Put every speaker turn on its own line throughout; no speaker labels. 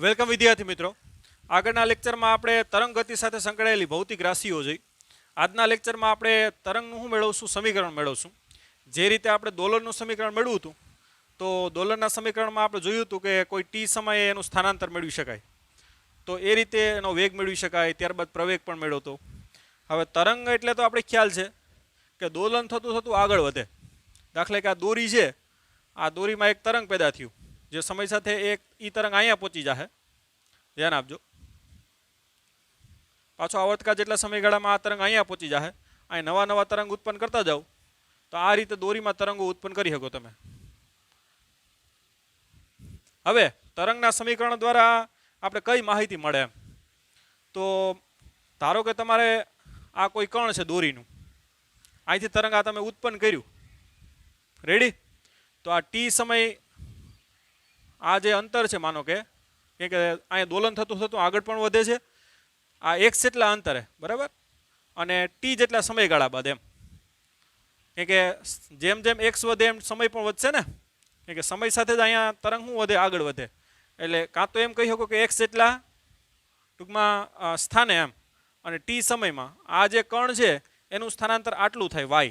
Welcome વિદ્યાર્થી મિત્રો. આગળના લેક્ચરમાં આપણે તરંગ ગતિ સાથે સંકળાયેલી ભૌતિક રાશિઓ જોઈ. આજના લેક્ચરમાં આપણે તરંગનું શું મેળવશું? સમીકરણ મેળવશું. જે રીતે આપણે દોલનનું સમીકરણ મેળવ્યું હતું, તો દોલનના સમીકરણમાં આપણે જોયું હતું કે કોઈ ટી સમયે એનું સ્થાનાંતર મેળવી શકાય, તો એ રીતે એનો વેગ મેળવી શકાય. ત્યારબાદ પ્રવેગ પણ મેળવતો. હવે તરંગ એટલે તો આપણે ખ્યાલ છે કે દોલન થતું થતું આગળ વધે. દાખલા કે આ દોરી છે, આ દોરીમાં એક તરંગ પેદા થયું, જે સમય સાથે એક ઈ તરંગ અહીંયા પહોંચી જશે. ધ્યાન આપજો. પાછો આવર્તકાળ જેટલા સમયગાળામાં આ તરંગ અહીંયા પહોંચી જશે. અહીં નવા નવા તરંગ ઉત્પન્ન કરતા જાઓ, તો આ રીતે દોરીમાં તરંગો ઉત્પન્ન કરી શકો તમે. હવે તરંગના સમીકરણ દ્વારા આપણે કઈ માહિતી મળે એમ? તો ધારો કે તમારે આ કોઈ કણ છે દોરીનું, અહીંથી તરંગ આ તમે ઉત્પન્ન કર્યું, રેડી? તો આ ટી સમય, આ જે અંતર છે, માનો કે અહીંયા દોલન થતું થતું આગળ પણ વધે છે, આ x જેટલા અંતરે, બરાબર, અને ટી જેટલા સમયગાળા બાદ એમ. કે જેમ જેમ x વધે એમ સમય પણ વધશે ને, કે સમય સાથે જ અહીંયા તરંગ શું વધે? આગળ વધે. એટલે કાં તો એમ કહી શકો કે x જેટલા ટૂંકમાં સ્થાને એમ, અને ટી સમયમાં આ જે કણ છે એનું સ્થાનાંતર આટલું થાય y.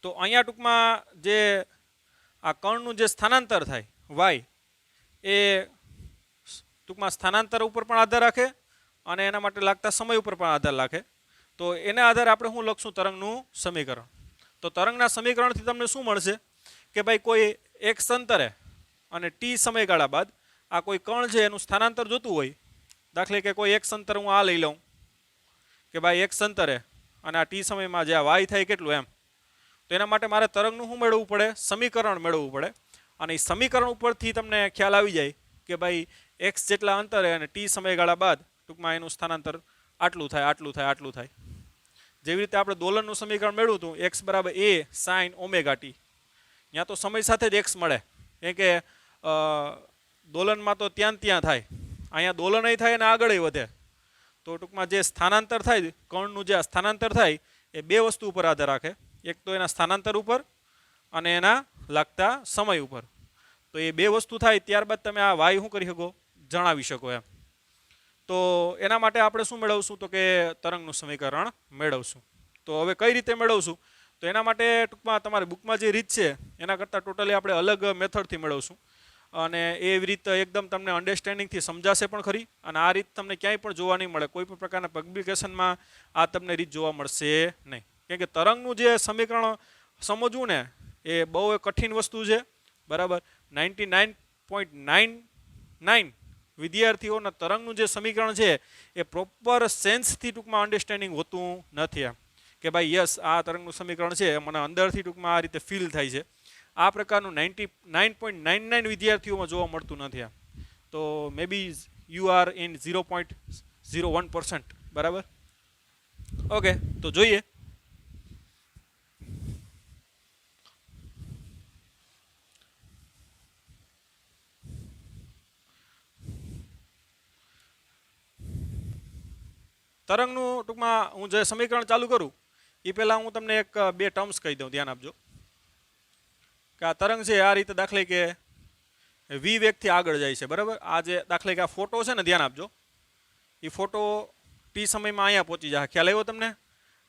તો અહીંયા ટૂંકમાં જે આ કણનું જે સ્થાનાંતર થાય y, એ ટૂંકમાં સ્થાનાંતર ઉપર પણ આધાર રાખે અને એના માટે લાગતા સમય ઉપર પણ આધાર રાખે. તો એના આધારે આપણે શું લખશું? તરંગનું સમીકરણ. તો તરંગના સમીકરણથી તમને શું મળશે કે ભાઈ કોઈ એક અંતરે અને ટી સમયગાળા બાદ આ કોઈ કણ છે એનું સ્થાનાંતર જોતું હોય, દાખલે કે કોઈ એક અંતર હું આ લઈ લઉં કે ભાઈ એક અંતરે અને આ ટી સમયમાં જે આ વાય થાય કેટલું એમ, તો એના માટે મારે તરંગનું શું મેળવવું પડે? સમીકરણ મેળવવું પડે. અને એ સમીકરણ ઉપરથી તમને ખ્યાલ આવી જાય કે ભાઈ એક્સ જેટલા અંતરે અને ટી સમયગાળા બાદ ટૂંકમાં એનું સ્થાનાંતર આટલું થાય, આટલું થાય, આટલું થાય. જેવી રીતે આપણે દોલનનું સમીકરણ મેળવ્યું હતું, એક્સ બરાબર a sin ઓમેગા ટી. ત્યાં તો સમય સાથે જ એક્સ મળે, કેમ કે દોલનમાં તો ત્યાં થાય, અહીંયા દોલન થાય અને આગળ વધે. તો ટૂંકમાં જે સ્થાનાંતર થાય, કણનું જે સ્થાનાંતર થાય, એ બે વસ્તુ ઉપર આધાર રાખે. એક તો એના સ્થાનાંતર ઉપર અને એના લાગતા સમય ઉપર. તો એ બે વસ્તુ થાય ત્યારબાદ તમે આ વાય શું કરી શકો? જણાવી શકો એમ. તો એના માટે આપણે શું મેળવશું? તો કે તરંગનું સમીકરણ મેળવશું. તો હવે કઈ રીતે મેળવશું? તો એના માટે ટૂંકમાં તમારી બુકમાં જે રીત છે એના કરતાં ટોટલી આપણે અલગ મેથડથી મેળવશું. અને એવી રીતે એકદમ તમને અન્ડરસ્ટેન્ડિંગથી સમજાશે પણ ખરી. અને આ રીત તમને ક્યાંય પણ જોવા નહીં મળે, કોઈ પણ પ્રકારના પબ્લિકેશનમાં આ તમને રીત જોવા મળશે નહીં. કેમ કે તરંગનું જે સમીકરણ સમજવું ને એ બહુ કઠિન વસ્તુ છે, બરાબર. 99.99 વિદ્યાર્થીઓના તરંગનું જે સમીકરણ છે એ પ્રોપર સેન્સથી ટૂંકમાં અન્ડરસ્ટેન્ડિંગ હોતું નથી એમ, કે ભાઈ યસ આ તરંગનું સમીકરણ છે, મને અંદરથી ટૂંકમાં આ રીતે ફીલ થાય છે. આ પ્રકારનું 99.99 વિદ્યાર્થીઓમાં જોવા મળતું નથી એમ. તો મે બી યુ આર ઇન 0.01%, બરાબર. ઓકે, તો જોઈએ. તરંગનું ટૂંકમાં હું જે સમીકરણ ચાલુ કરું એ પહેલાં હું તમને એક બે ટર્મ્સ કહી દઉં, ધ્યાન આપજો. કે આ તરંગ છે આ રીતે, દાખલે કે વી વેગથી આગળ જાય છે, બરાબર. આ જે દાખલે કે આ ફોટો છે ને, ધ્યાન આપજો, એ ફોટો ટી સમયમાં અહીંયા પહોંચી જાય. ખ્યાલ આવ્યો તમને?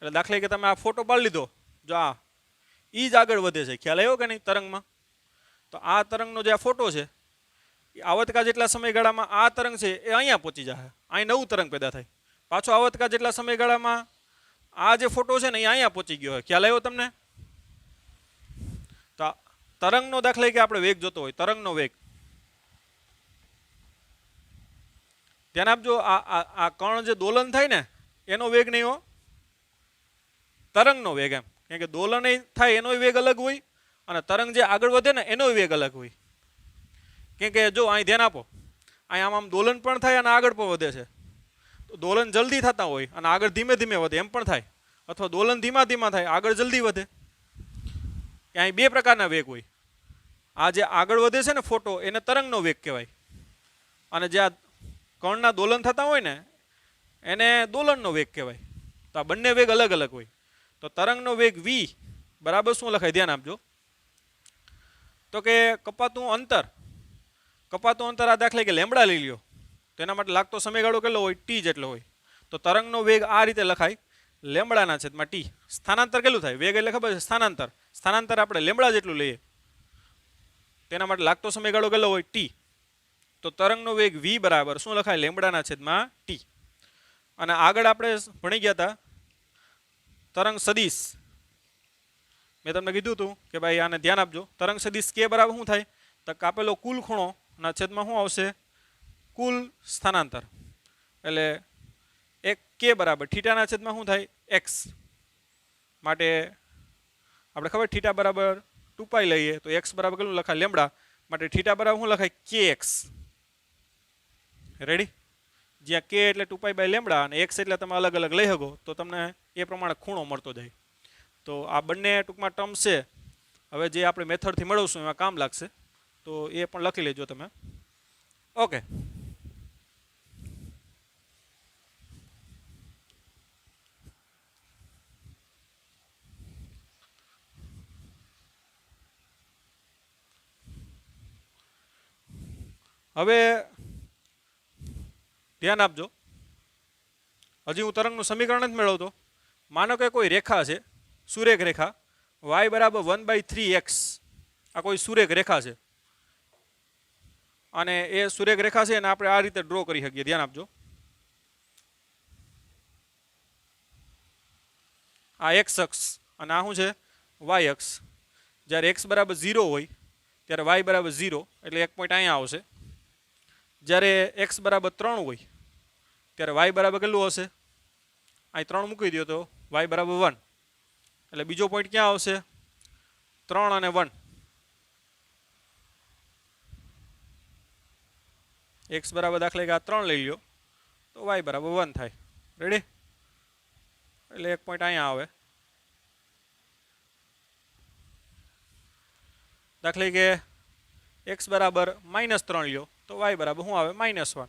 એટલે દાખલે કે તમે આ ફોટો પાડી લીધો, જો આ એ જ આગળ વધે છે, ખ્યાલ આવ્યો કે નહીં તરંગમાં? તો આ તરંગનો જે આ ફોટો છે એ આવર્તકાળ જેટલા સમયગાળામાં આ તરંગ છે એ અહીંયા પહોંચી જાય, અહીં નવું તરંગ પેદા થાય. પાછો આવર્તકાળ જેટલા સમયગાળામાં આ જે ફોટો છે ને એ અહીંયા પહોંચી ગયો હોય. ખ્યાલ આવ્યો તમને? તો તરંગનો દાખલે કે આપણે વેગ જોતો હોય, તરંગનો વેગ, ધ્યાન આપજો. આ કણ જે દોલન થાય ને એનો વેગ નહીં હો, તરંગનો વેગ એમ. કેમ કે દોલન થાય એનો વેગ અલગ હોય અને તરંગ જે આગળ વધે ને એનો વેગ અલગ હોય. કેમ કે જો અહીં ધ્યાન આપો, અહીં આમ દોલન પણ થાય અને આગળ પણ વધે છે. તો દોલન જલ્દી થતા હોય અને આગળ ધીમે ધીમે વધે એમ પણ થાય, અથવા દોલન ધીમા ધીમા થાય, આગળ જલ્દી વધે. અહીં બે પ્રકારના વેગ હોય. આ જે આગળ વધે છે ને ફોટો, એને તરંગનો વેગ કહેવાય, અને જે આ કણના દોલન થતા હોય ને એને દોલનનો વેગ કહેવાય. તો આ બંને વેગ અલગ અલગ હોય. તો તરંગનો વેગ v બરાબર શું લખાય? ધ્યાન આપજો. તો કે કપાતું અંતર કપાતું અંતર આ દાખલે કે લેમડા લઈ લ્યો તો એના માટે લાગતો સમયગાળો કેટલો હોય ટી જેટલો હોય તો તરંગનો વેગ આ રીતે લખાય લેમડાના છેદમાં ટી સ્થાનાંતર કેટલું થાય વેગ એટલે ખબર છે સ્થાનાંતર આપણે લેમડા જેટલું લઈએ તેના માટે લાગતો સમયગાળો કેટલો હોય ટી તો તરંગનો વેગ v બરાબર શું લખાય લેમડાના છેદમાં ટી અને આગળ આપણે ભણી ગયા હતા તરંગ સદિશ મેં તમને કીધું હતું કે ભાઈ આને ધ્યાન આપજો તરંગ સદિશ કે બરાબર શું થાય તો કાપેલો કુલ ખૂણો ના છેદમાં શું આવશે કુલ સ્થાનાંતર એટલે એક કે બરાબર થીટાના છેદમાં શું થાય એક્સ માટે આપણે ખબર થીટા બરાબર 2π લઈએ તો એક્સ બરાબર કેટલું લખાય લેમડા માટે થીટા બરાબર શું લખાય કે એક્સ રેડી જ્યાં કે એટલે 2π બાય લેમડા અને એક્સ એટલે તમે અલગ અલગ લઈ શકો તો તમને એ પ્રમાણે ખૂણો મળતો જાય તો આ બંને ટૂંકમાં ટર્મ છે હવે જે આપણે મેથડથી મેળવશું એમાં કામ લાગશે તો એ પણ લખી લેજો તમે ઓકે હવે ધ્યાન આપજો હજી હું તરંગનું સમીકરણ જ મેળવતો માનો કે કોઈ રેખા છે સુરેખ રેખા y બરાબર 1/3x આ કોઈ સુરેખ રેખા છે અને એ સુરેખ રેખા છે એને આપણે આ રીતે ડ્રો કરી શકીએ ધ્યાન આપજો આ x અક્ષ અને આ શું છે y અક્ષ જ્યારે x બરાબર 0 હોય ત્યારે y બરાબર 0 એટલે એક પોઈન્ટ અહીંયા આવશે જ્યારે x બરાબર 3 હોય ત્યારે y બરાબર કેટલું હશે અહીં 3 મૂકી દો તો y બરાબર 1 એટલે બીજો પોઈન્ટ ક્યાં આવશે 3 અને 1 x બરાબર દાખલા કે આ 3 લઈ લ્યો તો y બરાબર 1 થાય રેડી એટલે એક પોઈન્ટ અહીંયા આવે દાખલા કે x બરાબર -3 લ્યો તો y બરાબર શું આવે -1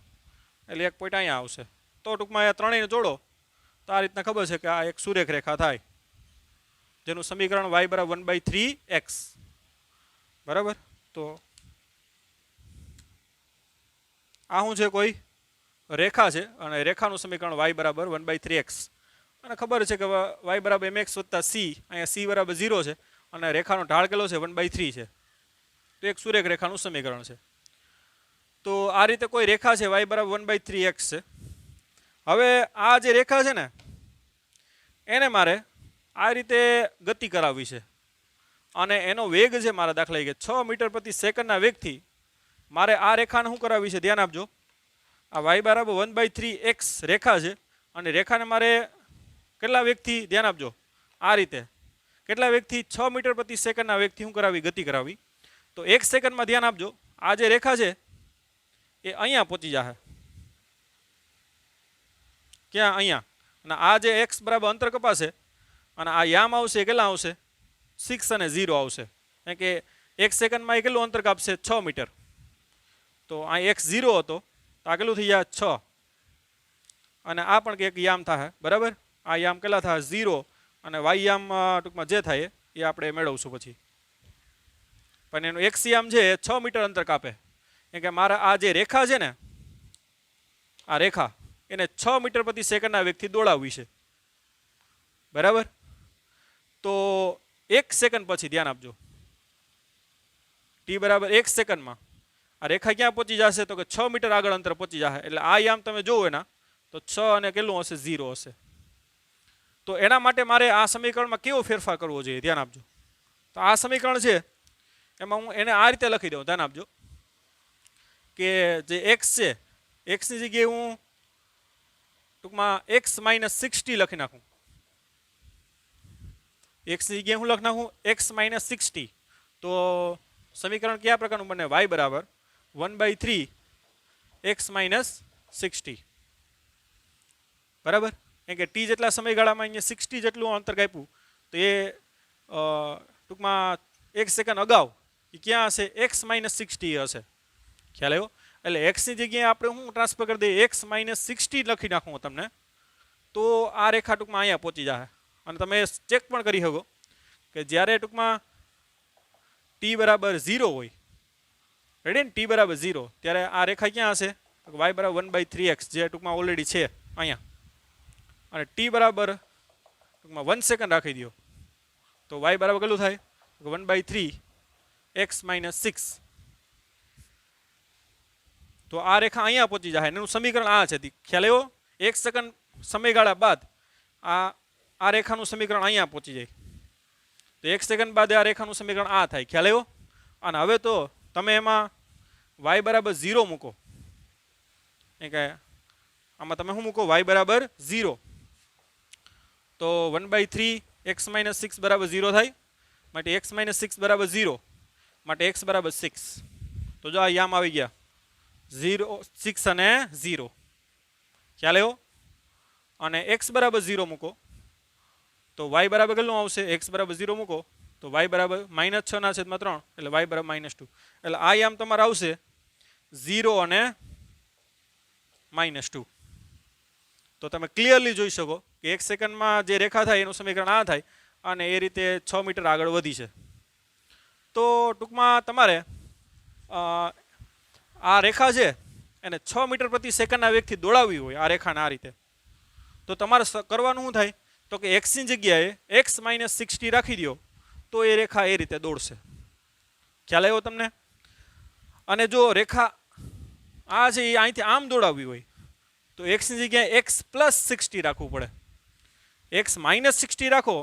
એટલે એક પોઈન્ટ અહીંયા આવશે તો ટૂંકમાં આ ત્રણેયને જોડો તો આ રીતના ખબર છે કે આ એક સુરેખ રેખા થાય જેનું સમીકરણ y બરાબર 1/3x બરાબર તો આ શું છે કોઈ રેખા છે અને રેખાનું સમીકરણ y બરાબર 1/3x અને ખબર છે કે y બરાબર mx + c અહીંયા c બરાબર 0 છે અને રેખાનો ઢાળ કેટલો છે 1/3 છે તો એક સુરેખ રેખાનું સમીકરણ છે તો આ રીતે કોઈ રેખા છે y બરાબર 1/3x છે હવે આ જે રેખા છે ને એને મારે આ રીતે ગતિ કરાવવી છે અને એનો વેગ છે મારા દાખલા કે 6 મીટર પ્રતિ સેકન્ડના વેગથી મારે આ રેખાને શું કરાવવી છે ધ્યાન આપજો આ y બરાબર 1/3x રેખા છે અને રેખાને મારે કેટલા વેગથી ધ્યાન આપજો આ રીતે કેટલા વેગથી 6 મીટર પ્રતિ સેકન્ડના વેગથી શું કરાવી ગતિ કરાવી તો 1 સેકન્ડમાં ધ્યાન આપજો આ જે રેખા છે એ અહીંયા પહોંચી જશે ક્યાં અહીંયા અને આ જે x બરાબર અંતર કપાશે અને આ યામ આવશે કેટલા આવશે 6 અને 0 આવશે કારણ કે 1 સેકન્ડમાં એ કેટલું અંતર કાપશે 6 મીટર તો આ x 0 હતો તો આ કેટલું થઈ જાય 6 અને આ પણ એક યામ થાય બરાબર આ યામ કેટલા થાય 0 અને y યામ ટૂંકમાં જે થાય એ આપણે મેળવશું પછી પણ એનું x યામ છે 6 મીટર અંતર કાપે કે મારા આ જે રેખા છે ને આ રેખા એને 6 મીટર પ્રતિ સેકન્ડના વેગથી દોડાવવી છે બરાબર તો 1 સેકન્ડ પછી ધ્યાન આપજો t બરાબર 1 સેકન્ડમાં આ રેખા ક્યાં પહોંચી જશે તો કે 6 મીટર આગળ અંતર પહોંચી જશે એટલે આ યામ તમે જોવો એના તો 6 અને કેટલું હશે 0 હશે તો એના માટે મારે આ સમીકરણમાં કેવો ફેરફાર કરવો જોઈએ ધ્યાન આપજો તો આ સમીકરણ છે એમાં હું એને આ રીતે લખી દઉં ધ્યાન આપજો કે જે x છે x ની જગ્યાએ હું ટૂંકમાં x - 60 લખી નાખું x ની જગ્યાએ હું લખી નાખું x - 60 તો સમીકરણ કયા પ્રકારનું બને y બરાબર 1/3 x - 60 બરાબર કેમ કે t જેટલા સમયગાળામાં અહીંયા 60 જેટલું અંતર કાપ્યું તો એ ટૂંકમાં 1 સેકન્ડ અગાઉ એ ક્યાં હશે x - 60 હશે ખ્યાલ આવ્યો એટલે x ની જગ્યાએ આપણે હું ટ્રાન્સફર કરી દઈએ x - 60 લખી નાખું તમને તો આ રેખા ટૂંકમાં અહીંયા પહોંચી જશે અને તમે ચેક પણ કરી શકો કે જ્યારે ટૂંકમાં t બરાબર 0 હોય રેડી ને ટી બરાબર 0 ત્યારે આ રેખા ક્યાં હશે y બરાબર 1/3x જે ટૂંકમાં ઓલરેડી છે અહીંયા અને ટી બરાબર ટૂંકમાં 1 સેકન્ડ રાખી દો તો y બરાબર કેટલું થાય 1/3 x - 6 તો આ રેખા અહીંયા પહોંચી જાય એનું સમીકરણ આ છે ખ્યાલ આવ્યો 1 સેકન્ડ સમયગાળા બાદ આ રેખાનું સમીકરણ અહીંયા પહોંચી જાય તો 1 સેકન્ડ બાદ આ રેખાનું સમીકરણ આ થાય ખ્યાલ આવ્યો અને હવે તો તમે એમાં y બરાબર 0 મૂકો એ કે આમાં તમે શું મૂકો y બરાબર 0 તો 1/3 x - 6 બરાબર 0 થાય માટે x - 6 બરાબર 0 માટે x બરાબર 6 તો જો આ યામ આવી ગયા 0 6 અને 0 ખ્યાલ આવ્યો અને x બરાબર 0 મૂકો તો y બરાબર કેટલું આવશે x બરાબર 0 મૂકો તો y બરાબર -6 ના છેદમાં 3 એટલે y બરાબર -2 એટલે આ યામ તમારે આવશે 0 અને -2 તો તમે ક્લિયરલી જોઈ શકો કે 1 સેકન્ડમાં જે રેખા થાય એનું સમીકરણ આ થાય અને એ રીતે 6 મીટર આગળ વધી છે તો ટૂંકમાં તમારે આ રેખા છે એને 6 મીટર પ્રતિ સેકન્ડના વેગથી દોડાવવી હોય આ રેખાને આ રીતે તો તમારે કરવાનું શું થાય તો કે x ની જગ્યાએ x - 60 રાખી દો તો એ રેખા એ રીતે દોડશે ખ્યાલ આવ્યો તમને અને જો રેખા આ છે એ અહીંથી આમ દોડાવવી હોય તો x ની જગ્યાએ x + 60 રાખવું પડે x - 60 રાખો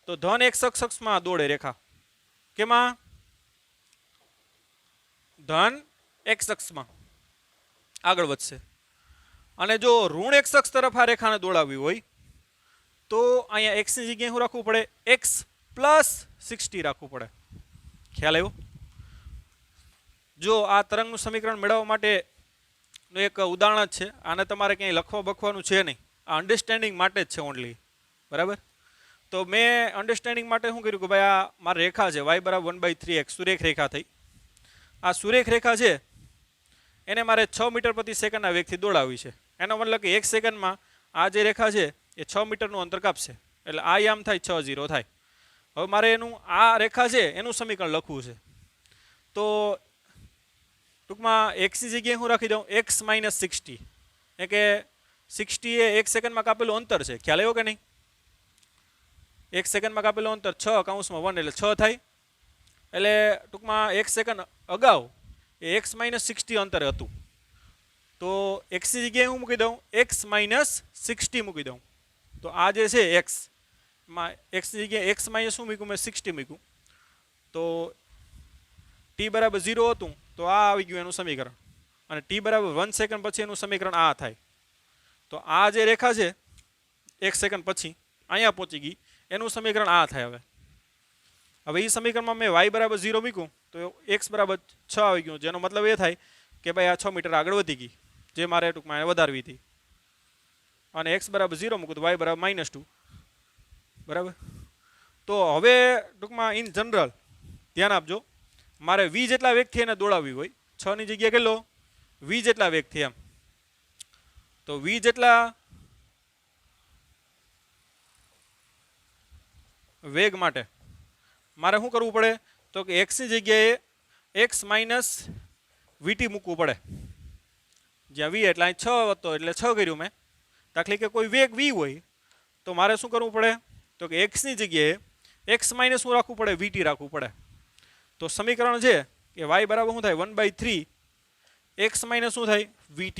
તો ધન x અક્ષમાં દોડે રેખા કેમાં ધન x અક્ષમાં આગળ વધશે અને જો ઋણ x અક્ષ તરફ આ રેખાને દોડાવવી હોય તો અહીંયા x ની જગ્યાએ શું રાખવું પડે x + 60 રાખવું પડે ખ્યાલ આવ્યો જો આ તરંગનું સમીકરણ મેળવવા માટેનું એક ઉદાહરણ જ છે આને તમારે ક્યાંય લખવા બખવાનું છે નહીં આ અન્ડરસ્ટેન્ડિંગ માટે જ છે ઓનલી બરાબર તો મેં અન્ડરસ્ટેન્ડિંગ માટે શું કર્યું કે ભાઈ આ મારી રેખા છે y બરાબર 1/3x સુરેખ રેખા થઈ આ સુરેખ રેખા છે એને મારે 6 મીટર પ્રતિ સેકન્ડના વેગથી દોડાવવી છે એનો મતલબ કે 1 સેકન્ડમાં આ જે રેખા છે એ 6 મીટરનું અંતર કાપશે એટલે આ યામ થાય 6 0 થાય હવે મારે એનું આ રેખા છે એનું સમીકરણ લખવું છે તો ટૂંકમાં x ની જગ્યાએ હું રાખી દઉં x - 60 એટલે કે 60 એ 1 સેકન્ડમાં કાપેલું અંતર છે ખ્યાલ આવ્યો કે નહીં 1 સેકન્ડમાં કાપેલું અંતર 6/1 એટલે 6 થાય એટલે ટૂંકમાં 1 સેકન્ડ અગાઉ એ x - 60 અંતરે હતું તો x ની જગ્યાએ હું મૂકી દઉં x - 60 મૂકી દઉં તો આ જે છે x માં x ની જગ્યાએ x - શું મૂક્યું મેં 60 મૂક્યું તો t બરાબર 0 હતું તો આ આવી ગયું એનું સમીકરણ અને t બરાબર 1 સેકન્ડ પછી એનું સમીકરણ આ થાય તો આ જે રેખા છે 1 સેકન્ડ પછી અહીંયા પહોંચી ગઈ એનું સમીકરણ આ થાય હવે એ સમીકરણમાં મેં y બરાબર 0 મૂક્યું તો x બરાબર 6 આવી ગયું જેનો મતલબ એ થાય કે ભાઈ આ 6 મીટર આગળ વધી ગઈ જે મારે ટૂંકમાં વધારવી હતી અને x બરાબર 0 મૂકું તો y બરાબર -2 બરાબર તો હવે ટૂંકમાં ઇન જનરલ ધ્યાન આપજો મારે v જેટલા વેગથી એને દોડાવવી હોય 6 ની જગ્યાએ કેટલો v જેટલા વેગથી એમ તો v જેટલા વેગ માટે મારે શું કરવું પડે તો કે x ની જગ્યાએ x - vt મૂકવું પડે જ્યાં v એટલે અહીં 6 હતો એટલે 6 કર્યું મેં દાખલા કે કોઈ વેગ v હોય તો મારે શું કરવું પડે તો કે x ની જગ્યાએ x - શું રાખવું પડે vt રાખવું પડે તો સમીકરણ છે કે y બરાબર શું થાય 1/3 x - શું થાય vt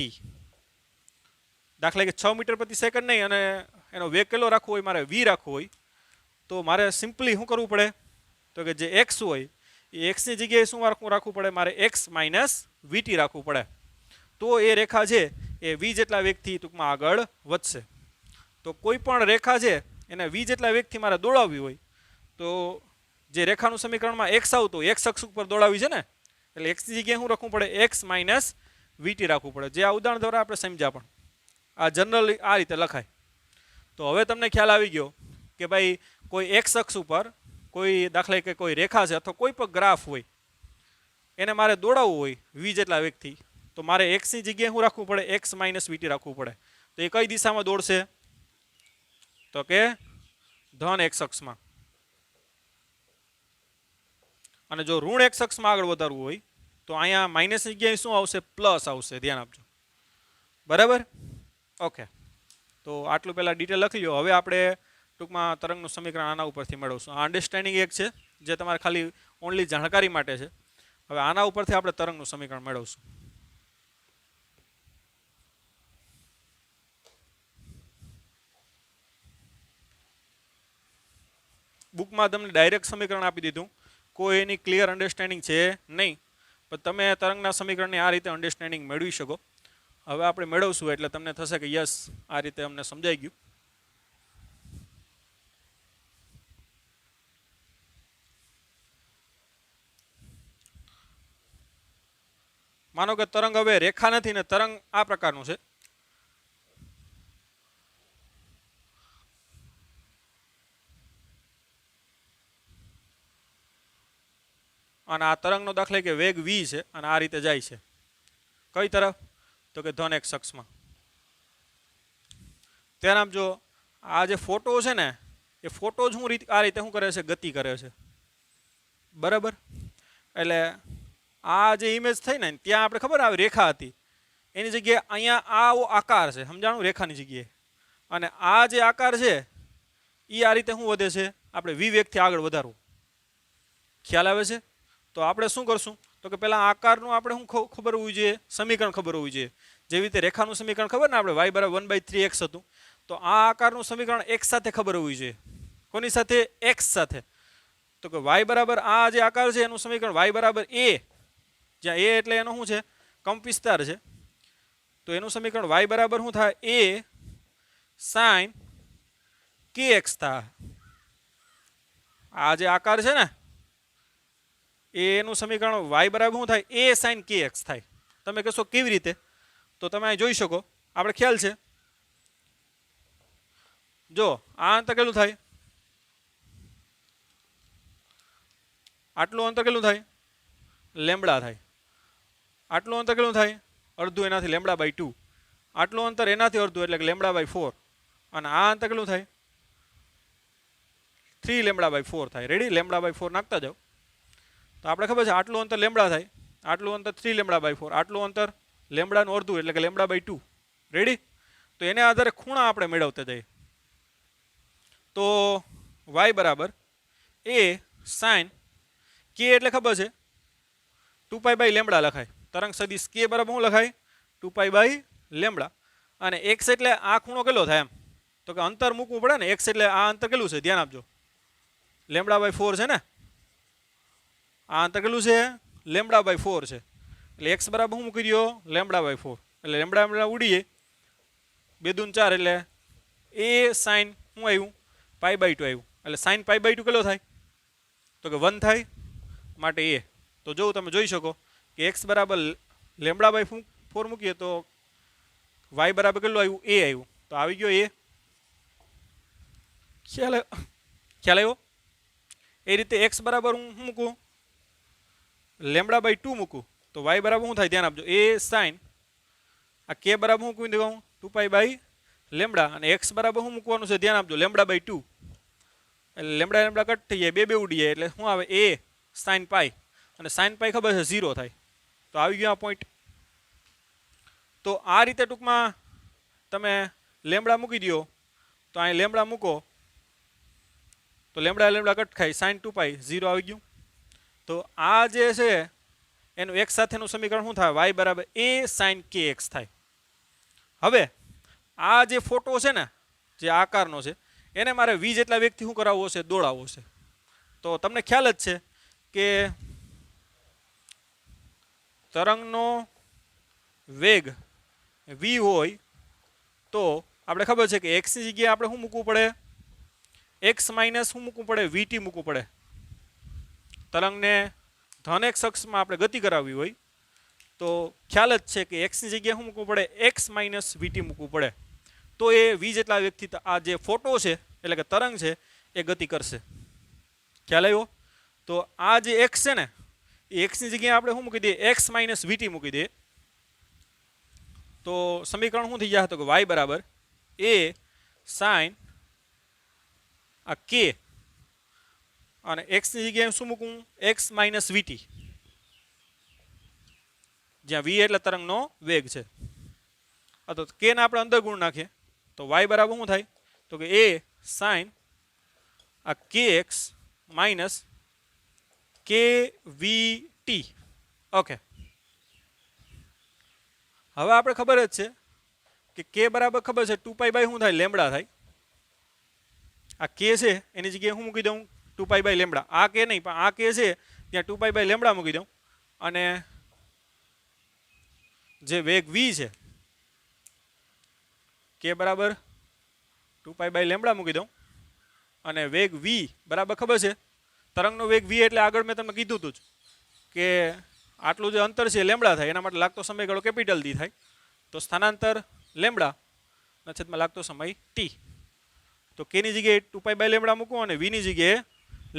દાખલા કે 6 મીટર પ્રતિ સેકન્ડ નહીં અને એનો વેગ કેટલો રાખવો હોય મારે v રાખવો હોય તો મારે સિમ્પલી શું કરવું પડે તો કે જે x હોય એ x ની જગ્યાએ શું રાખવું પડે મારે x - vt રાખવું પડે તો એ રેખા છે એ v જેટલા વેગથી ટૂંકમાં આગળ વધશે તો કોઈ પણ રેખા છે એને v જેટલા વેગથી મારે દોડાવવી હોય તો જે રેખાનું સમીકરણમાં x આવતું x અક્ષ ઉપર દોડાવી છે ને એટલે x ની જગ્યાએ શું રાખવું પડે x - vt રાખવું પડે જે આ ઉદાહરણ દ્વારા આપણે સમજ્યા પણ આ જનરલી આ રીતે લખાય તો હવે તમને ખ્યાલ આવી ગયો કે ભાઈ કોઈ x અક્ષ ઉપર કોઈ દાખલા કે કોઈ રેખા છે અથવા કોઈ પણ ગ્રાફ હોય એને મારે દોડાવવું હોય v જેટલા વેગથી તો મારે x ની જગ્યાએ શું રાખવું પડે x - vt રાખવું પડે તો એ કઈ દિશામાં દોડશે તો કે ધન x અક્ષમાં અને જો ઋણ x અક્ષમાં આગળ વધારવું હોય તો અહીંયા માઇનસની જગ્યાએ શું આવશે? પ્લસ આવશે. ધ્યાન આપજો. બરાબર? ઓકે. તો આટલું પહેલાં ડિટેલ લખી લો. હવે આપણે ટૂંકમાં તરંગનું સમીકરણ આના ઉપરથી મેળવશું. આ અન્ડરસ્ટેન્ડિંગ એક છે જે તમારે ખાલી ઓનલી જાણકારી માટે છે. હવે આના ઉપરથી આપણે તરંગનું સમીકરણ મેળવશું. બુકમાં તમને ડાયરેક્ટ સમીકરણ આપી દીધું, કોઈ એની ક્લિયર અન્ડરસ્ટેન્ડિંગ છે નહીં, પણ તમે તરંગના સમીકરણની આ રીતે અન્ડરસ્ટેન્ડિંગ મેળવી શકો. હવે આપણે મેળવશું એટલે તમને થશે કે યસ, આ રીતે અમને સમજાઈ ગયું. માનો કે તરંગ હવે રેખા નથી ને તરંગ આ પ્રકારનું છે. અને આ તરંગનો દાખલા કે વેગ v છે અને આ રીતે જાય છે. કઈ તરફ? તો કે ધન x અક્ષમાં. ત્યાં આમ જો આ જે ફોટો છે ને એ ફોટો જ આ રીતે શું કરે છે? ગતિ કરે છે. બરાબર? એટલે આ જે ઇમેજ થઈ ને ત્યાં આપણે ખબર આવે રેખા હતી, એની જગ્યાએ અહીંયા આવો આકાર છે, સમજાણું? રેખાની જગ્યાએ. અને આ જે આકાર છે એ આ રીતે શું વધે છે? આપણે v વેગથી આગળ વધારવું. ખ્યાલ આવે છે? તો આપણે શું કરશું? તો કે પહેલાં આકારનું આપણે શું ખબર હોવી જોઈએ? સમીકરણ ખબર હોવી જોઈએ. જેવી રીતે રેખાનું સમીકરણ ખબર ને આપણે y બરાબર 1/3x હતું, તો આ આકારનું સમીકરણ x સાથે ખબર હોવી જોઈએ. કોની સાથે? x સાથે. તો કે y બરાબર આ જે આકાર છે એનું સમીકરણ y બરાબર a, જ્યાં a એટલે એનો શું છે? કંપ વિસ્તાર છે. તો એનું સમીકરણ y બરાબર શું થાય? a sin kx થાય. આ જે આકાર છે ને એનું સમીકરણ y બરાબર શું થાય? a sin kx થાય. તમે કહેશો કેવી રીતે? તો તમે અહીં જોઈ શકો, આપણે ખ્યાલ છે. જો આ અંતર કેટલું થાય? આટલું અંતર કેટલું થાય? લેમ્બડા થાય. આટલું અંતર કેટલું થાય? અડધું એનાથી λ/2. આટલું અંતર એનાથી અડધું એટલે કે λ/4. અને આ અંતર કેટલું થાય? 3 λ/4 થાય. રેડી? λ/4 નાખતા જાઓ. તો આપણે ખબર છે આટલું અંતર લેમ્બડા થાય, આટલું અંતર 3 λ/4, આટલું અંતર લેમ્બડાનું અડધું એટલે કે λ/2. રેડી? તો એને આધારે ખૂણા આપણે મેળવતા જઈએ. તો y બરાબર a sin k એટલે ખબર છે 2π/λ લખાય. તરંગ સદિશ k બરાબર શું લખાય? 2π/λ. અને x એટલે આ ખૂણો કેટલો થાય એમ? તો કે અંતર મૂકવું પડે ને. x એટલે આ અંતર કેટલું છે? ધ્યાન આપજો. λ/4 છે ને. આ અંતર કેટલું છે? λ/4 છે. એટલે x બરાબર શું મૂકી દો? λ/4. એટલે લેમ્બડા ઉડી જાય, 2 દૂન 4 એટલે a sin શું આવ્યું? π/2 આવ્યું. એટલે sin π/2 કેટલો થાય? તો કે 1 થાય. માટે a. તો જો તમે જોઈ શકો કે x બરાબર λ/4 મૂકીએ તો y બરાબર કેટલું આવ્યું? a આવ્યું. તો આવી ગયો a. ખ્યાલ આવ્યો? એ રીતે x બરાબર હું શું મૂકું? λ/2 મૂકું તો y બરાબર શું થાય? ધ્યાન આપજો. a sin આ k બરાબર શું મૂકી દઉં? 2π/λ. અને x બરાબર શું મૂકવાનું છે? ધ્યાન આપજો. λ/2. એટલે λ કટ થઈ જાય, બે ઉડી જાય એટલે શું આવે? a sin π. અને sin π ખબર છે 0 થાય. તો આવી ગયો આ પોઈન્ટ. તો આ રીતે ટૂંકમાં તમે લેમ્બડા મૂકી દો. તો અહીં લેમ્બડા મૂકો તો લેમ્બડા કટ ખાય, sin 2π 0 આવી ગયું. તો આ જે છે એનું x સાથેનું સમીકરણ શું થાય? y બરાબર a sin kx થાય. હવે આ જે ફોટો છે ને, જે આકારનો છે, એને મારે v જેટલા વેગથી શું કરાવવો છે? દોડાવવો છે. તો તમને ખ્યાલ જ છે કે તરંગનો વેગ v હોય તો આપણે ખબર છે કે x ની જગ્યાએ આપણે શું મૂકવું પડે? x માઇનસ શું મૂકવું પડે? vt મૂકવું પડે. તરંગને ધન x અક્ષમાં આપણે ગતિ કરાવવી હોય તો ખ્યાલ જ છે કે x ની જગ્યાએ શું મૂકવું પડે? x માઇનસ vt મૂકવું પડે. તો એ v જેટલા વેગથી આ જે ફોટો છે એટલે કે તરંગ છે એ ગતિ કરશે. ખ્યાલ આવ્યો? તો આ જે x છે ને એ x ની જગ્યાએ આપણે શું મૂકી દઈએ? x માઇનસ vt મૂકી દઈએ. તો સમીકરણ શું થઈ જાય? તો કે y બરાબર a sin આ k અને x ની જગ્યાએ શું મૂકવું? x minus vt. જ્યાં વી એટલે તરંગનો વેગ છે. તો કે ને આપણે અંદર ગુણ નાખીએ તો y બરાબર શું થાય તો કે a sin આ kx માઇનસ kvt. ઓકે, હવે આપણે ખબર જ છે કે k બરાબર ખબર છે 2 પાઈ બાય શું થાય લેમ્બડા થાય. આ k છે એની જગ્યાએ હું મૂકી દઉં 2 પાઈ બાય લેમ્બડા. આ k નહીં પણ આ k છે ત્યાં 2 પાઈ બાય લેમ્બડા મૂકી દઉં અને જે વેગ v છે k બરાબર 2 પાઈ બાય લેમ્બડા મૂકી દઉં અને વેગ v બરાબર ખબર છે તરંગનો વેગ v એટલે આગળ મેં તમને કીધું હતું જ કે આટલું જે અંતર છે લેમ્બડા થાય, એના માટે લાગતો સમયગાળો કેપિટલ d થાય. તો સ્થાનાંતર લેમ્બડા ના છેદમાં લાગતો સમય t. તો k ની જગ્યાએ 2 પાઈ બાય લેમ્બડા મૂકું અને v ની જગ્યાએ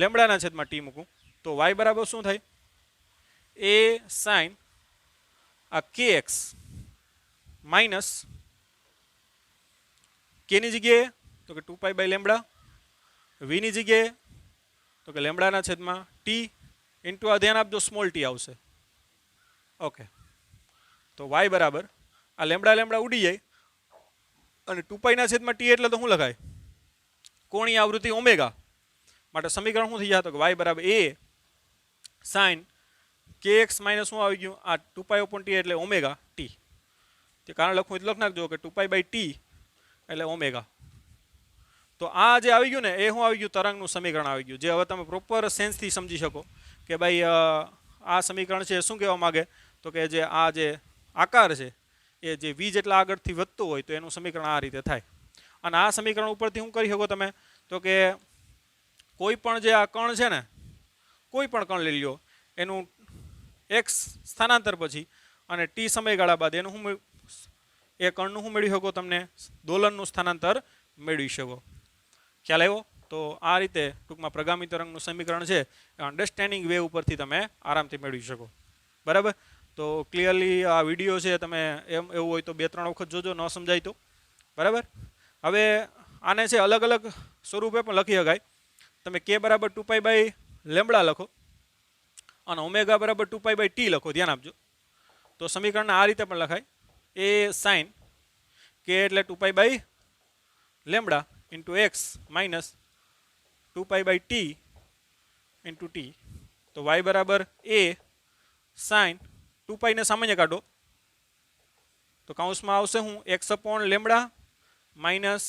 લેમ્બડાના છેદમાં t મૂકું તો y બરાબર શું થાય a sin આ kx માઇનસ k ની જગ્યાએ તો કે 2 પાઈ બાય લેમ્બડા, v ની જગ્યાએ તો કે લેમ્બડાના છેદમાં t ઇન્ટુ આ ધ્યાન આપજો સ્મોલ t આવશે. ઓકે, તો y બરાબર આ લેમ્બડા લેમ્બડા ઉડી જાય અને 2 પાઈના છેદમાં t એટલે તો શું લખાય કોણીય આવૃત્તિ ઓમેગા. માટે સમીકરણ શું થઈ જાય તો કે y બરાબર a sin kx માઇનસ શું આવી ગયું આ 2 પાઈ upon t એટલે ઓમેગા t. તે કારણ લખું એટલે લખ નાખજો કે 2 પાઈ બાય t એટલે ઓમેગા. તો આ જે આવી ગયું ને એ શું આવી ગયું તરંગનું સમીકરણ આવી ગયું, જે હવે તમે પ્રોપર સેન્સથી સમજી શકો કે ભાઈ આ સમીકરણ છે શું કહેવા માગે તો કે જે આ જે આકાર છે એ જે v જેટલા આગળથી વધતો હોય તો એનું સમીકરણ આ રીતે થાય. અને આ સમીકરણ ઉપરથી શું કરી શકો તમે તો કે કોઈ પણ જે આ કણ છે ને કોઈ પણ કણ લઈ લ્યો એનું x સ્થાનાંતર પછી અને t સમયગાળા બાદ એનું શું એ કણનું શું મેળવી શકો તમને દોલનનું સ્થાનાંતર મેળવી શકો. ખ્યાલ આવ્યો? તો આ રીતે ટૂંકમાં પ્રગામી તરંગનું સમીકરણ છે અન્ડરસ્ટેન્ડિંગ વે ઉપરથી તમે આરામથી મેળવી શકો. બરાબર? તો ક્લિયરલી આ વિડીયો છે તમે એમ એવું હોય તો 2-3 વખત જોજો, ન સમજાય તો. બરાબર? હવે આને છે અલગ અલગ સ્વરૂપે પણ લખી શકાય. તમે k બરાબર 2 પાઈ બાય લેમ્બડા લખો અને ઓમેગા બરાબર 2 પાઈ બાય t લખો, ધ્યાન આપજો. તો સમીકરણને આ રીતે પણ લખાય a sin k એટલે 2 pi by lambda into x minus 2 pi by t into t. તો y બરાબર a sin 2 પાઈને સામાન્ય કાઢો તો કૌંસમાં આવશે હું x upon lambda minus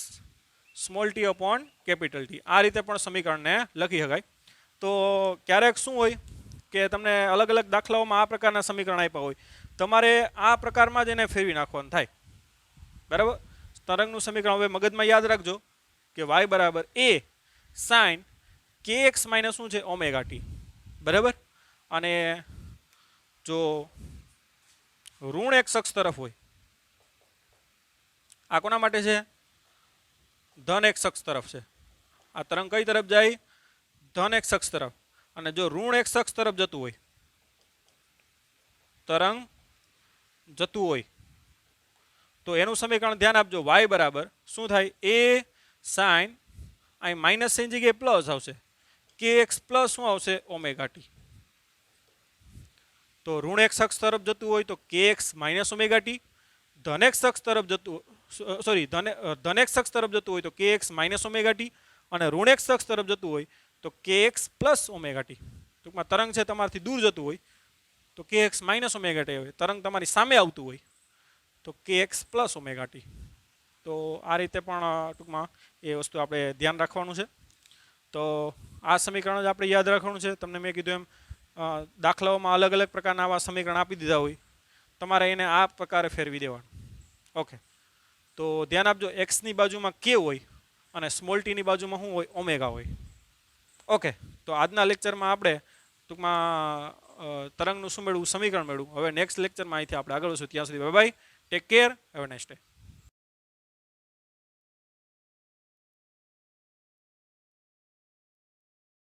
small t upon capital t. આ રીતે પણ સમીકરણને લખી શકાય. તો ક્યારેક શું હોય કે તમને અલગ અલગ દાખલાઓમાં આ પ્રકારના સમીકરણ આપ્યા હોય, તમારે આ પ્રકારમાં જ એને ફેરવી નાખવાનું થાય. બરાબર? તરંગનું સમીકરણ હવે મગજમાં યાદ રાખજો કે y બરાબર a sin kx માઇનસ શું છે ઓમેગા t. બરાબર? અને જો ઋણ x અક્ષ તરફ હોય, આ કોના માટે છે ધન x અક્ષ તરફ છે. આ તરંગ કઈ તરફ જાય ધન x અક્ષ તરફ. અને જો ઋણ x અક્ષ તરફ જતું હોય તરંગ જતું હોય તો એનું સમીકરણ ધ્યાન આપજો y બરાબર શું થાય a sin અહીં માઇનસ ની જગ્યાએ પ્લસ આવશે kx પ્લસ શું આવશે ઓમેગા t. તો ઋણ x અક્ષ તરફ જતું હોય તો kx માઇનસ ઓમેગા t, ધન x અક્ષ તરફ જતું ધન x અક્ષ તરફ જતું હોય તો kx માઇનસ ઓમેગા t અને ઋણ x અક્ષ તરફ જતું હોય તો kx પ્લસ ઓમેગા t. ટૂંકમાં તરંગ છે તમારાથી દૂર જતું હોય તો kx માઇનસ ઓમેગા t હોય, તરંગ તમારી સામે આવતું હોય તો kx પ્લસ ઓમેગા t. તો આ રીતે પણ ટૂંકમાં એ વસ્તુ આપણે ધ્યાન રાખવાનું છે. તો આ સમીકરણ જ આપણે યાદ રાખવાનું છે. તમને મેં કીધું એમ દાખલાઓમાં અલગ અલગ પ્રકારના આવા સમીકરણ આપી દીધા હોય, તમારે એને આ પ્રકારે ફેરવી દેવાનું. ઓકે, તો ધ્યાન આપજો એક્સની બાજુમાં કે હોય અને સ્મોલ ટીની બાજુમાં શું હોય ઓમેગા હોય. ઓકે, તો આજના લેક્ચરમાં આપણે ટૂંકમાં તરંગનું શું મેળવું સમીકરણ મેળવું. હવે નેક્સ્ટ લેક્ચરમાં અહીંથી આપણે આગળ વધશું. ત્યાં સુધી bye bye, take care, have a nice day.